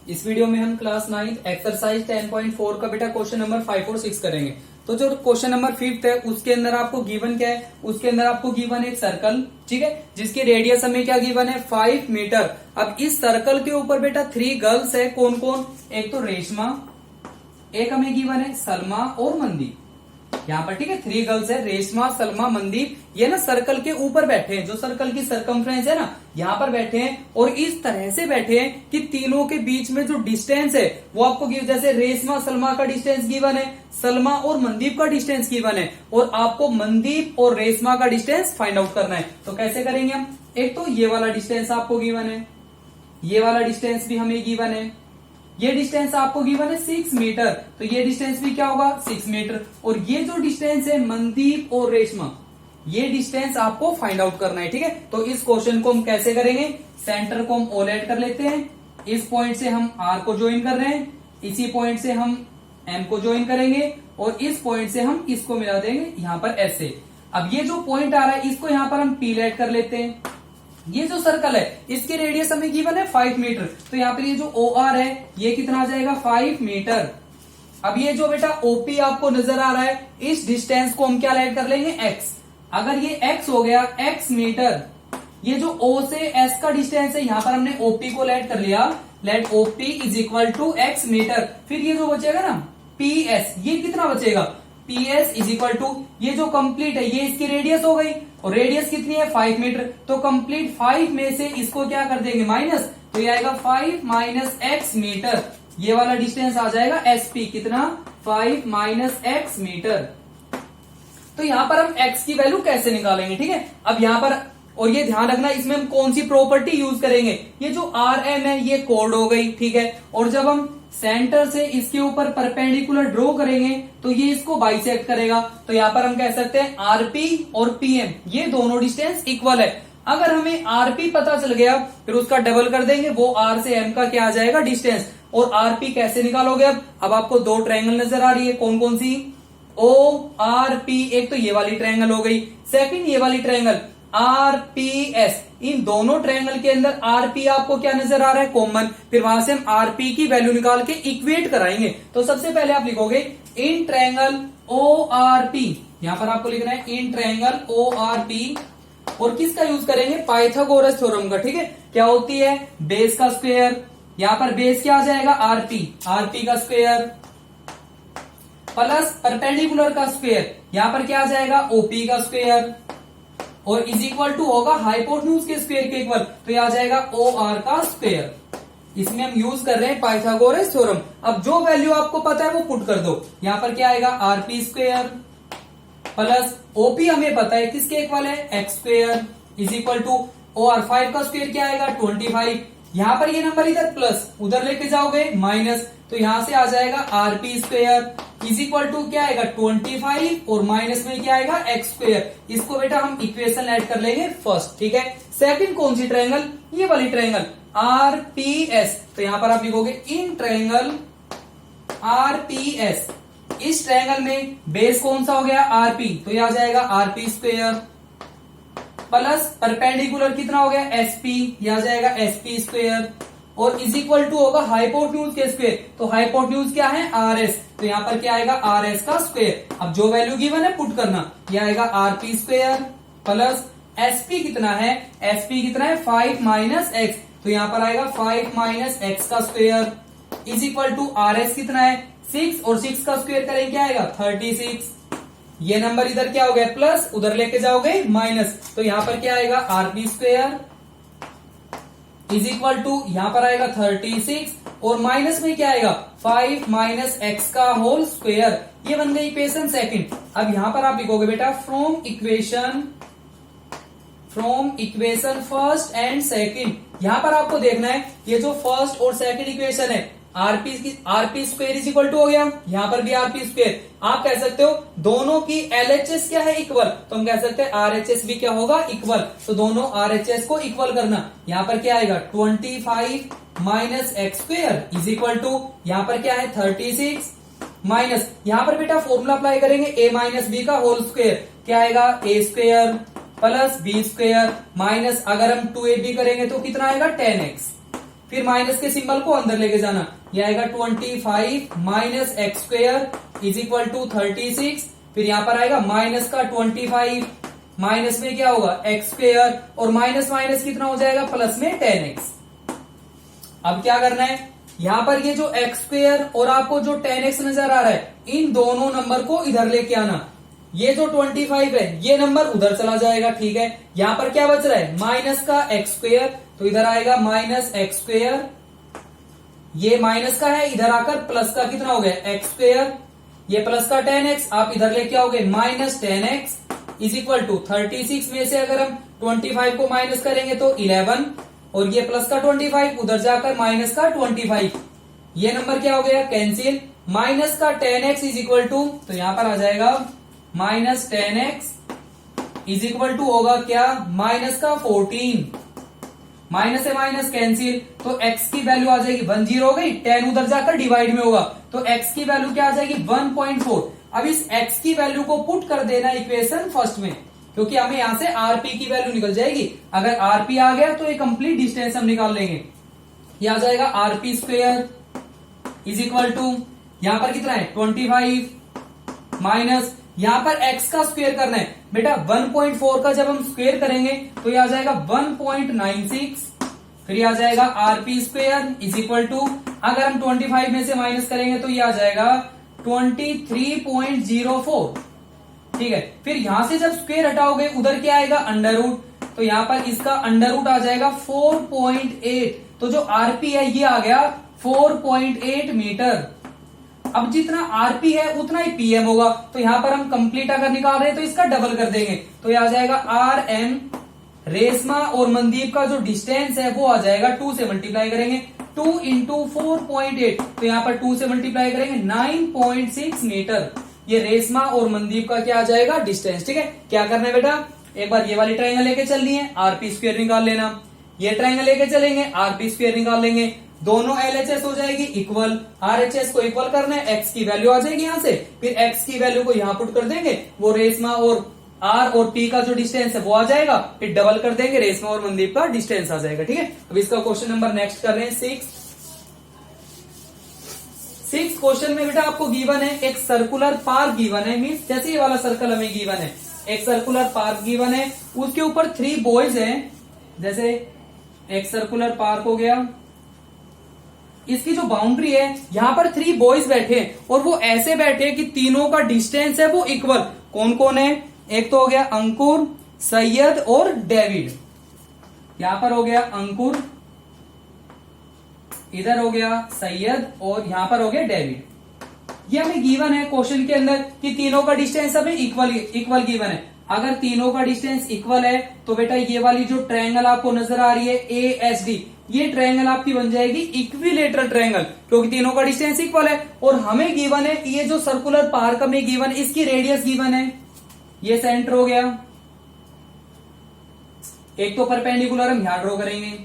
इस वीडियो में हम क्लास 9 एक्सरसाइज 10.4 का बेटा क्वेश्चन नंबर 5 और 6 करेंगे। तो जो क्वेश्चन नंबर 5 है उसके अंदर आपको गिवन क्या है, उसके अंदर आपको गिवन एक सर्कल, ठीक है, जिसकी रेडियस हमें क्या गिवन है 5 मीटर। अब इस सर्कल के ऊपर बेटा 3 गर्ल्स है, कौन कौन, एक तो रेशमा, एक हमें गिवन है सलमा और मनदीप। यहाँ पर ठीक है 3 गर्ल्स है, रेशमा सलमा मनदीप, ये ना सर्कल के ऊपर बैठे हैं, जो सर्कल की सरकमफ्रेंस है ना यहाँ पर बैठे हैं और इस तरह से बैठे हैं कि तीनों के बीच में जो डिस्टेंस है वो आपको जैसे रेशमा सलमा का डिस्टेंस गिवन है, सलमा और मनदीप का डिस्टेंस गिवन है और आपको मनदीप और रेशमा का डिस्टेंस फाइंड आउट करना है। तो कैसे करेंगे हम, एक तो ये वाला डिस्टेंस आपको गिवन है, ये वाला डिस्टेंस भी हमें गिवन है, ये डिस्टेंस आपको गिवन है 6 मीटर, तो ये डिस्टेंस भी क्या होगा 6 मीटर। और ये जो डिस्टेंस है मनदीप और रेशमा, ये डिस्टेंस आपको फाइंड आउट करना है, ठीक है। तो इस क्वेश्चन को हम कैसे करेंगे, सेंटर को हम ओ ऐड कर लेते हैं, इस पॉइंट से हम आर को ज्वाइन कर रहे हैं, इसी पॉइंट से हम एम को ज्वाइन करेंगे और इस पॉइंट से हम इसको मिला देंगे यहाँ पर एस से। अब ये जो पॉइंट आ रहा है इसको यहाँ पर हम पी ऐड कर लेते हैं। ये जो सर्कल है इसकी रेडियस हमें गिवन है 5 मीटर, तो यहाँ पर ये जो ओ आर है ये कितना आ जाएगा 5 मीटर। अब ये जो बेटा ओपी आपको नजर आ रहा है इस डिस्टेंस को हम क्या ऐड कर लेंगे x। अगर ये x हो गया x मीटर, ये जो o से s का डिस्टेंस है यहाँ पर हमने OP को ऐड कर लिया, let OP is equal to x metre. फिर ये जो बचेगा ना PS, ये कितना बचेगा PS इज इक्वल टू, ये जो कंप्लीट है ये इसकी रेडियस हो गई और रेडियस कितनी है 5 मीटर, तो कंप्लीट 5 में से इसको क्या कर देंगे माइनस, तो ये आएगा 5 माइनस x मीटर, ये वाला डिस्टेंस आ जाएगा SP कितना 5 माइनस x मीटर। तो यहां पर हम x की वैल्यू कैसे निकालेंगे, ठीक है। अब यहां पर और ये ध्यान रखना इसमें हम कौन सी प्रॉपर्टी यूज करेंगे, ये जो RM है ये कोड हो गई, ठीक है। और जब हम सेंटर से इसके ऊपर परपेंडिकुलर ड्रॉ करेंगे तो ये इसको बाइसेक्ट करेगा, तो यहां पर हम कह सकते हैं RP और PM ये दोनों डिस्टेंस इक्वल है। अगर हमें RP पता चल गया फिर उसका डबल कर देंगे, वो R से M का क्या आ जाएगा डिस्टेंस। और RP कैसे निकालोगे, अब आपको 2 ट्रायंगल नजर आ रही है, कौन कौन सी, ORP, एक तो ये वाली ट्रायंगल हो गई, सेकंड ये वाली ट्रायंगल RPS। इन दोनों ट्रायंगल के अंदर RP आपको क्या नजर आ रहा है कॉमन, फिर वहां से हम RP की वैल्यू निकाल के इक्वेट कराएंगे। तो सबसे पहले आप लिखोगे इन ट्रायंगल ORP, यहां पर आपको लिखना है इन ट्रायंगल ORP और किसका यूज करेंगे पाइथागोरस थ्योरम का, ठीक है। क्या होती है बेस का स्क्वायर, यहां पर बेस क्या आ जाएगा RP का स्क्वायर प्लस परपेंडिकुलर का स्क्वायर, यहां पर क्या आ जाएगा OP का स्क्वायर और इज इक्वल टू होगा हाइपोटेन्यूज के स्क्वायर के इक्वल, तो यह आ जाएगा OR का स्क्वायर। इसमें हम यूज कर रहे हैं पाइथागोरस थ्योरम। अब जो वैल्यू आपको पता है वो पुट कर दो, यहां पर क्या आएगा RP स्क्वायर प्लस OP हमें पता है किसके इक्वल है x square is equal to OR 5 का स्क्वायर क्या आएगा 25। यहां पर ये नंबर इधर प्लस उधर लेके जाओगे माइनस, तो यहां से आ जाएगा RP square is equal to क्या आएगा 25 और माइनस में क्या आएगा x स्क्वायर। इसको बेटा हम इक्वेशन ऐड कर लेंगे फर्स्ट, ठीक है। सेकंड कौन सी ट्रायंगल, ये वाली ट्रायंगल RPS, तो यहां पर आप लिखोगे इन ट्रायंगल RPS, इस ट्रायंगल में बेस कौन सा हो गया RP, तो यह आ जाएगा RP स्क्वायर प्लस परपेंडिकुलर कितना हो गया SP, यह आ जाएगा SP स्क्वायर और इज इक्वल टू होगा हाइपोटेन्यूज के स्क्वायर, तो हाइपोटेन्यूज क्या है RS, तो यहां पर क्या आएगा RS का स्क्वायर। अब जो वैल्यू गिवन है पुट करना, यह आएगा RP स्क्वायर प्लस SP कितना है, SP कितना है 5 माइनस x, तो यहां पर आएगा 5 माइनस x का square is equal to RS कितना है 6 और 6 का स्क्वायर करेंगे क्या आएगा 36। ये नंबर इधर क्या हो गया प्लस उधर लेके जाओगे माइनस, तो यहां पर क्या आएगा RP square is equal to यहां पर आएगा 36 और माइनस में क्या आएगा 5 माइनस x का होल स्क्वायर। ये बन गई इक्वेशन सेकंड। अब यहां पर आप लिखोगे बेटा from equation first and second, यहां पर आपको देखना है ये जो फर्स्ट और सेकंड इक्वेशन है RP square is equal to हो गया, यहां पर भी RP स्क्वायर। आप कह सकते हो दोनों की LHS क्या है इक्वल, तो हम कह सकते हैं RHS भी क्या होगा इक्वल, तो दोनों RHS को इक्वल करना, यहां पर क्या आएगा 25 minus x square is equal to यहां पर क्या है 36 माइनस, यहां पर बेटा फॉर्मूला अप्लाई करेंगे a माइनस b का होल स्क्वायर, क्या आएगा a square plus b square minus अगर हम 2ab करेंगे तो कितना आएगा 10x। फिर माइनस के सिंबल को अंदर लेके जाना, ये आएगा 25 minus x square is equal to 36, फिर यहां पर आएगा माइनस का 25, माइनस में क्या होगा एक्स स्क्वायर, और माइनस माइनस कितना हो जाएगा प्लस में 10x। अब क्या करना है, यहां पर ये जो एक्स स्क्वायर और आपको जो 10x नजर आ रहा है, इन दोनों नंबर को इधर लेके आना। ये जो 25 है ये नंबर उधर चला जाएगा, ठीक है। यहां पर क्या बच रहा है माइनस का एक्स स्क्वायर, तो इधर आएगा माइनस एक्स स्क्वायर, ये माइनस का है, इधर आकर प्लस का कितना हो गया एक्स स्क्वायर, ये प्लस का 10x आप इधर लेके आओगे minus 10x is equal to 36 में से अगर हम 25 को माइनस करेंगे तो 11, और ये प्लस का 25 उधर जाकर माइनस का 25, ये नंबर क्या हो गया कैंसिल। माइनस का 10x इज इक्वल टू, तो यहां पर आ जाएगा minus 10x is equal to होगा क्या माइनस का 14, माइनस से माइनस कैंसिल, तो x की वैल्यू आ जाएगी 10 हो गई, 10 उधर जाकर डिवाइड में होगा, तो x की वैल्यू क्या आ जाएगी 1.4। अब इस x की वैल्यू को पुट कर देना इक्वेशन फर्स्ट में, क्योंकि हमें यहां से rp की वैल्यू निकल जाएगी। अगर rp आ गया तो ये कंप्लीट डिस्टेंस हम निकाल लेंगे, ये आ जाएगा rp square is equal to, यहां पर कितना है 25 माइनस, यहां पर x का स्क्वायर करना है बेटा, 1.4 का जब हम स्क्वायर करेंगे तो ये आ जाएगा 1.96, फिर ये आ जाएगा rp square is equal to, अगर हम 25 में से माइनस करेंगे तो ये आ जाएगा 23.04, ठीक है। फिर यहां से जब स्क्वायर हटाओगे उधर क्या आएगा अंडर रूट, तो यहां पर इसका अंडर रूट आ जाएगा 4.8, तो जो rp है ये आ गया 4.8 मीटर। अब जितना rp है उतना ही pm होगा, तो यहां पर हम कंप्लीट अगर निकाल रहे हैं तो इसका डबल कर देंगे, तो ये आ जाएगा rm, रेशमा और मनदीप का जो डिस्टेंस है वो आ जाएगा 2 से मल्टीप्लाई करेंगे, 2 इंटू 4.8, तो यहां पर 2 से मल्टीप्लाई करेंगे 9.6 मीटर, ये रेशमा और मनदीप का क्या आ जाएगा डिस्टेंस, ठीक है। क्या करना है बेटा, एक बार ये वाली ट्रायंगल लेके चलनी है, rp स्क्वायर निकाल लेना, ये ट्रायंगल लेके चलेंगे rp स्क्वायर निकाल लेंगे, दोनों LHS हो जाएगी इक्वल, RHS को इक्वल करना है, x की वैल्यू आ जाएगी यहां से, फिर x की वैल्यू को यहां पुट कर देंगे, वो रेशमा और R और P का जो डिस्टेंस है वो आ जाएगा, फिर डबल कर देंगे, रेशमा और मनदीप का डिस्टेंस आ जाएगा, ठीक है। अब इसका क्वेश्चन नंबर नेक्स्ट कर रहे हैं 6 क्वेश्चन में बेटा आपको गिवन है एक सर्कुलर पार्क गिवन है, मीन्स जैसे ये वाला सर्कल हमें गिवन है, एक सर्कुलर पार्क गिवन है, उसके ऊपर 3 बॉयज हैं, जैसे एक सर्कुलर पार्क हो गया, इसकी जो बाउंड्री है यहां पर 3 बॉयज बैठे हैं और वो ऐसे बैठे कि तीनों का डिस्टेंस है वो इक्वल। कौन कौन है, एक तो हो गया अंकुर, सैयद और डेविड, यहां पर हो गया अंकुर, इधर हो गया सैयद और यहां पर हो गया डेविड। ये हमें गिवन है क्वेश्चन के अंदर कि तीनों का डिस्टेंस हमें इक्वल गिवन है। अगर तीनों का डिस्टेंस इक्वल है तो बेटा ये वाली जो ट्रायंगल आपको नजर आ रही है ASD, ये ट्रायंगल आपकी बन जाएगी इक्विलेटरल ट्रायंगल, क्योंकि तीनों का डिस्टेंस इक्वल है। और हमें गिवन है ये जो सर्कुलर पार्क हमें गिवन, इसकी रेडियस गिवन है, ये सेंटर हो गया, एक तो परपेंडिकुलर हम यहां ड्रॉ करेंगे,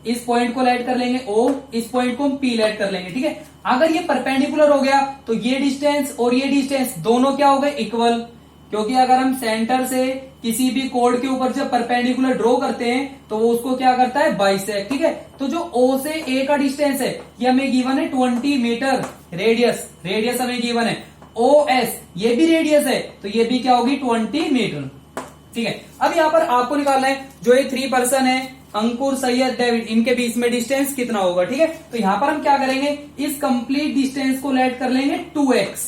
इस पॉइंट को लाइट कर लेंगे O, इस पॉइंट को हम P लाइट कर लेंगे, ठीक है। अगर ये परपेंडिकुलर हो गया तो ये डिस्टेंस और ये डिस्टेंस दोनों क्या हो गए इक्वल, क्योंकि अगर हम सेंटर से किसी भी कोड के ऊपर जब परपेंडिकुलर ड्रॉ करते हैं तो वो उसको क्या करता है बाइसेक्ट, ठीक है। तो जो O से A का डिस्टेंस है ये हमें गिवन है 20 मीटर, रेडियस हमें गिवन है, OS ये भी रेडियस है तो ये भी क्या होगी 20 मीटर, ठीक है। अब यहाँ पर आपको निकालना है जो ये 3 पर्सन है अंकुर, सैयद, डेविड, इनके बीच में डिस्टेंस कितना होगा, ठीक है। तो यहां पर हम क्या करेंगे, इस कंप्लीट डिस्टेंस को लेट कर लेंगे 2x।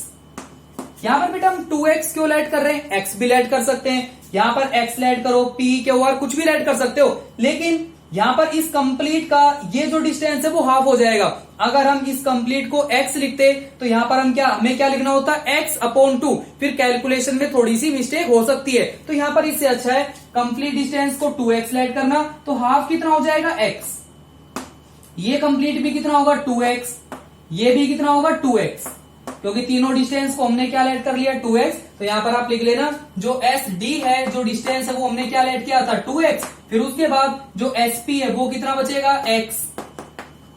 यहां पर बेटा हम 2x क्यों लेट कर रहे हैं, x भी लेट कर सकते हैं, यहां पर x लेट करो, p QR कुछ भी लेट कर सकते हो, लेकिन यहां पर इस कंप्लीट का ये जो डिस्टेंस है वो हाफ हो जाएगा। अगर हम इस कंप्लीट को x लिखते तो यहां पर हमें क्या लिखना होता है x/2, फिर कैलकुलेशन में थोड़ी सी मिस्टेक हो सकती है, तो यहां पर इससे अच्छा है कंप्लीट डिस्टेंस को 2x लेट करना, तो हाफ कितना हो जाएगा x, ये कंप्लीट भी कितना होगा 2x, ये भी कितना होगा 2x, क्योंकि तीनों डिस्टेंस को हमने क्या लेट कर लिया 2x। तो यहां पर आप लिख लेना जो SD है जो डिस्टेंस है वो हमने क्या लेट किया था 2x, फिर उसके बाद जो SP है वो कितना बचेगा x,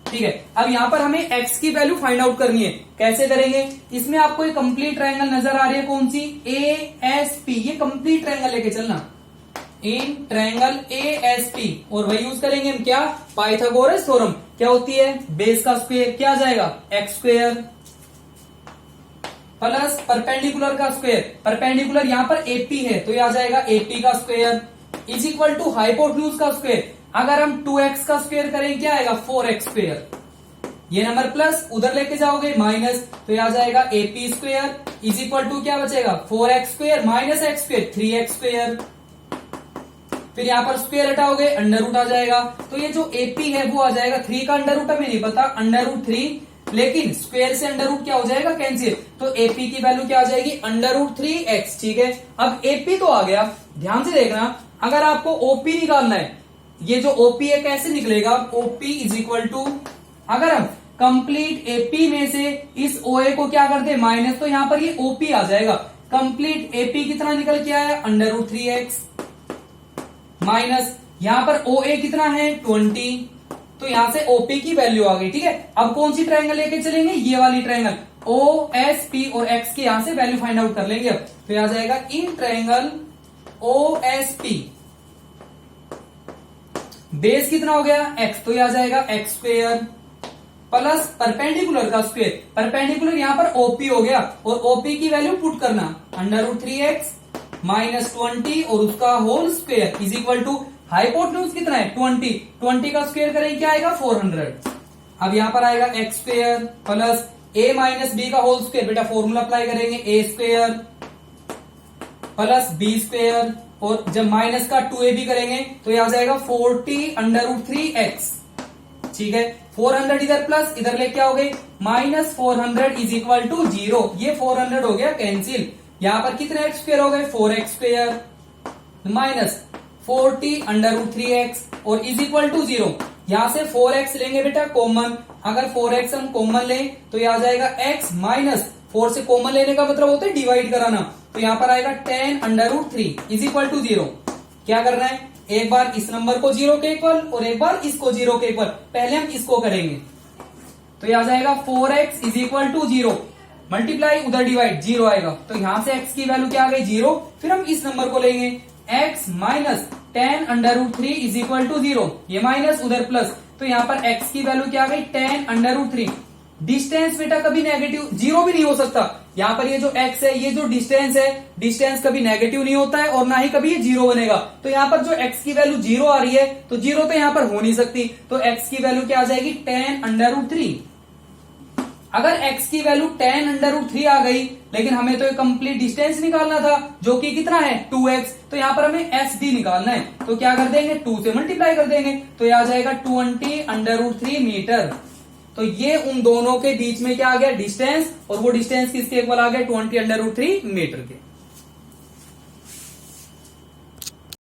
ठीक है। अब यहां पर हमें x की वैल्यू फाइंड आउट करनी है, कैसे करेंगे, इसमें आपको एक कंप्लीट ट्रायंगल नजर आ रही है, कौन सी ASP, ये कंप्लीट ट्रायंगल लेके चलना, इन ट्रायंगल ASP, और वही यूज करेंगे हम क्या, पाइथागोरस थ्योरम। क्या होती है, बेस का स्क्वायर क्या आ जाएगा, एक्स स्क्वायर प्लस परपेंडिकुलर का स्क्वायर, परपेंडिकुलर यहां पर AP है तो ये आ जाएगा AP का square is equal to hypotenuse का स्क्वायर। अगर हम 2x का स्क्वायर करें क्या आएगा, 4x स्क्वायर। ये नंबर प्लस उधर लेके जाओगे माइनस, तो ये आ जाएगा AP square is equal to क्या बचेगा, 4x square minus x square 3x square. फिर यहाँ पर स्क्वायर हटाओगे अंडर रूट आ जाएगा, तो ये जो AP है वो आ जाएगा 3 का अंडर रूट हमें नहीं पता, अंडर रूट 3, लेकिन स्क्वायर से अंडर रूट क्या हो जाएगा, कैंसिल, तो AP की वैल्यू क्या आ जाएगी, अंडर रूट 3x। ठीक है, अब AP तो आ गया, ध्यान से देखना, अगर आपको OP निकालना है, ये जो OP है कैसे निकलेगा, OP इज इक्वल टू, अगर हम कंप्लीट AP में से इस OA को क्या करते हैं माइनस, तो यहां पर ये OP आ जाएगा। कंप्लीट AP कितना निकल के आया, अंडर रूट 3x माइनस यहां पर OA कितना है 20, तो यहां से OP की वैल्यू आ गई। ठीक है, अब कौन सी ट्रायंगल लेके चलेंगे, ये वाली ट्रायंगल OSP, और x के यहां से वैल्यू फाइंड आउट कर लेंगे। अब तो आ जाएगा इन ट्रायंगल OSP बेस कितना हो गया x, तो ये आ जाएगा x स्क्वायर प्लस परपेंडिकुलर का स्क्वायर, परपेंडिकुलर यहां पर OP हो गया, और OP की वैल्यू पुट करना अंडर रूट 3x माइनस 20 और उसका whole square is equal to hypotenuse कितना है 20 का स्क्वायर करेंगे क्या आएगा 400। अब यहां पर आएगा x square plus a minus b का होल स्क्वायर, बेटा फॉर्मूला अप्लाई करेंगे a square plus b square, और जब माइनस का 2ab करेंगे तो ये आ जाएगा 40 अंडर रूट 3x। ठीक है, 400 इधर प्लस इधर लेके आओगे माइनस 400 इज इक्वल टू 0, ये 400 हो गया कैंसिल, यहां पर कितने x स्क्वायर हो गए 4x square minus 40 under root 3x और इज इक्वल टू 0। यहां से 4x लेंगे बेटा कॉमन, अगर 4x हम कॉमन लें तो ये आ जाएगा x माइनस 4 से कॉमन लेने का मतलब होता है डिवाइड कराना, तो यहां पर आएगा 10 under root 3 is equal to 0। क्या करना है, एक बार इस नंबर को 0 के इक्वल और एक बार इसको 0 के इक्वल, पहले हम इसको करेंगे, तो ये आ जाएगा 4x is equal to 0 multiply उधर डिवाइड 0 आएगा, तो यहां से x की वैल्यू क्या आ गई 0। फिर हम इस नंबर को लेंगे x minus 10 under root 3 is equal to 0, ये माइनस उधर प्लस, तो यहां पर x की वैल्यू क्या आ गई 10 अंडर रूट 3। डिस्टेंस बेटा कभी नेगेटिव 0 भी नहीं हो सकता, यहां पर ये जो x है ये जो डिस्टेंस है, डिस्टेंस कभी नेगेटिव नहीं होता है और ना ही कभी ये 0 बनेगा, तो यहां पर जो x की वैल्यू 0 आ रही है तो 0 तो यहां पर हो नहीं सकती, तो x की वैल्यू क्या आ जाएगी 10 अंडर रूट 3। अगर x की वैल्यू 10 अंडर रूट 3 आ गई, लेकिन हमें तो ये कंप्लीट डिस्टेंस निकालना था जो कि कितना है 2x, तो यहां पर हमें SD निकालना है, तो क्या कर देंगे 2 से मल्टीप्लाई कर देंगे, तो ये आ जाएगा 20 अंडर रूट 3 मीटर। तो ये उन दोनों के बीच में क्या आ गया डिस्टेंस, और वो डिस्टेंस किसके इक्वल आ गया 20 अंडर रूट 3 मीटर के।